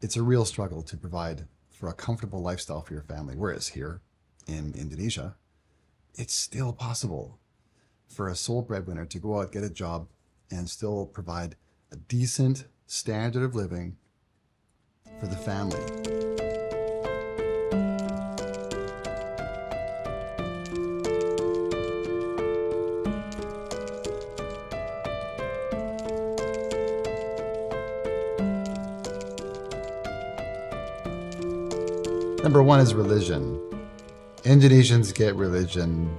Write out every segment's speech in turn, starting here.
it's a real struggle to provide for a comfortable lifestyle for your family. Whereas here in Indonesia, it's still possible for a sole breadwinner to go out, get a job, and still provide a decent standard of living for the family. Number one is religion. Indonesians get religion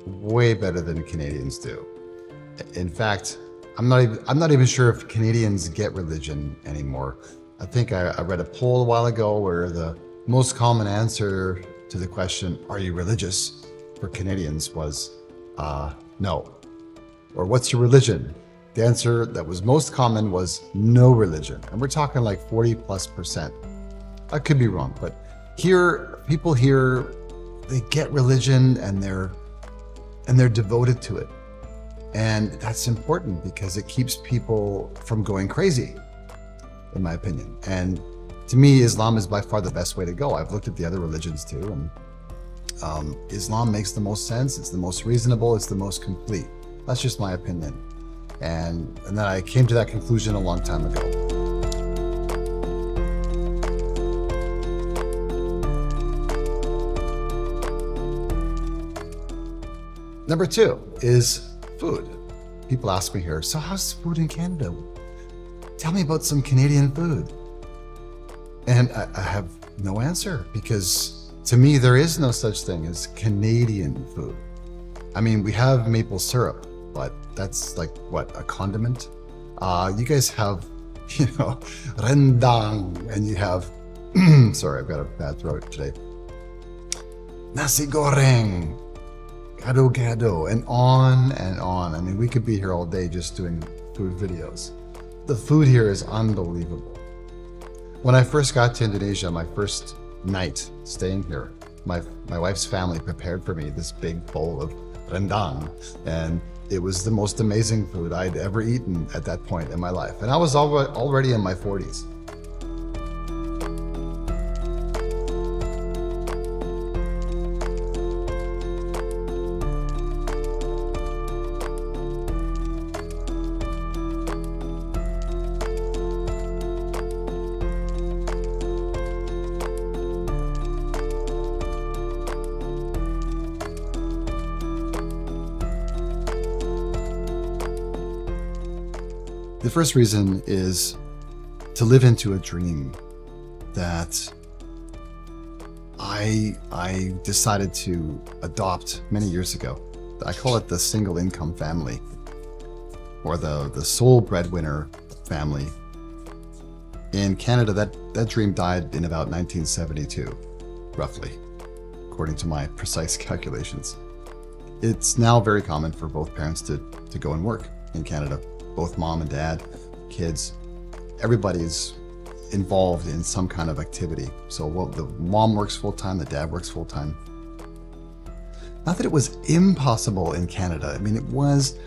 way better than Canadians do. In fact, I'm not even sure if Canadians get religion anymore. I think I read a poll a while ago where the most common answer to the question, "Are you religious?" for Canadians was no. Or "What's your religion?" The answer that was most common was no religion. And we're talking like 40+%. I could be wrong, but people here, they get religion and they're devoted to it. And that's important because it keeps people from going crazy, in my opinion. And to me, Islam is by far the best way to go. I've looked at the other religions too, and Islam makes the most sense. It's the most reasonable. It's the most complete. That's just my opinion. And then I came to that conclusion a long time ago. Number two is food. People ask me here, so how's food in Canada? Tell me about some Canadian food. And I have no answer, because to me, there is no such thing as Canadian food. I mean, we have maple syrup, but that's like, what, a condiment? You guys have, rendang, and you have, sorry, I've got a bad throat today. Nasi goreng, gado-gado, and on and on. I mean, we could be here all day just doing food videos. The food here is unbelievable. When I first got to Indonesia, my first night staying here, my wife's family prepared for me this big bowl of rendang, and it was the most amazing food I'd ever eaten at that point in my life. And I was already in my 40s. The first reason is to live into a dream that I decided to adopt many years ago. I call it the single income family, or the sole breadwinner family. In Canada, that dream died in about 1972, roughly, according to my precise calculations. It's now very common for both parents to go and work in Canada. Both mom and dad, kids, everybody's involved in some kind of activity. So the mom works full-time, the dad works full-time. Not that it was impossible in Canada. I mean, it was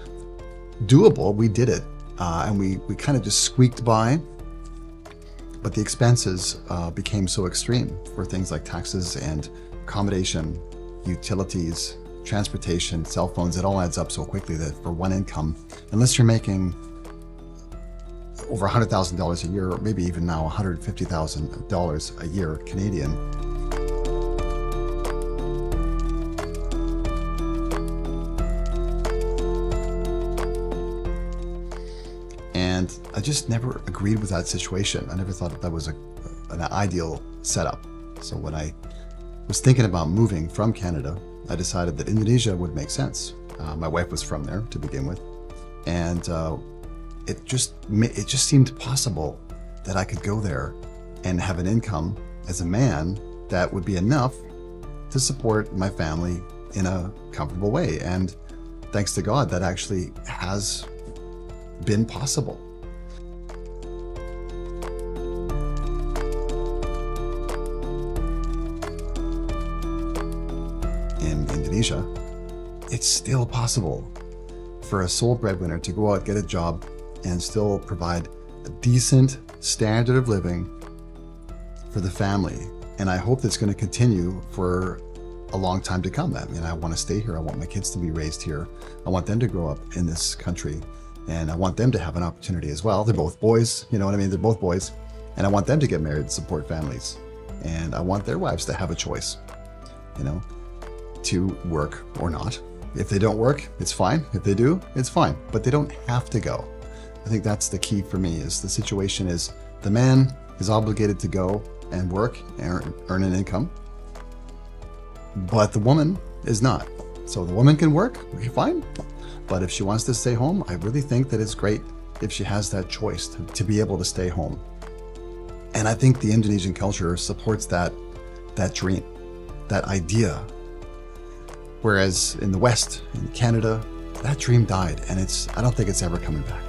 doable. We did it, and we kind of just squeaked by. But the expenses became so extreme for things like taxes and accommodation, utilities, transportation, cell phones. It all adds up so quickly that for one income, unless you're making over $100,000 a year, or maybe even now $150,000 a year Canadian, and I just never agreed with that situation. I never thought that was an ideal setup. So when I was thinking about moving from Canada, I decided that Indonesia would make sense. My wife was from there to begin with, and it just seemed possible that I could go there and have an income as a man that would be enough to support my family in a comfortable way. And thanks to God, that actually has been possible. In Indonesia, it's still possible for a sole breadwinner to go out, get a job, and still provide a decent standard of living for the family. And I hope that's going to continue for a long time to come. I mean, I want to stay here. I want my kids to be raised here. I want them to grow up in this country, and I want them to have an opportunity as well. They're both boys, you know what I mean? They're both boys. And I want them to get married and support families. And I want their wives to have a choice, you know, to work or not. If they don't work, it's fine. If they do, it's fine. But they don't have to go. I think that's the key for me. Is the situation is the man is obligated to go and work and earn an income, but the woman is not. So the woman can work, okay, fine. But if she wants to stay home, I really think that it's great if she has that choice to be able to stay home. And I think the Indonesian culture supports that dream, that idea. Whereas in the West, in Canada, that dream died, and I don't think it's ever coming back.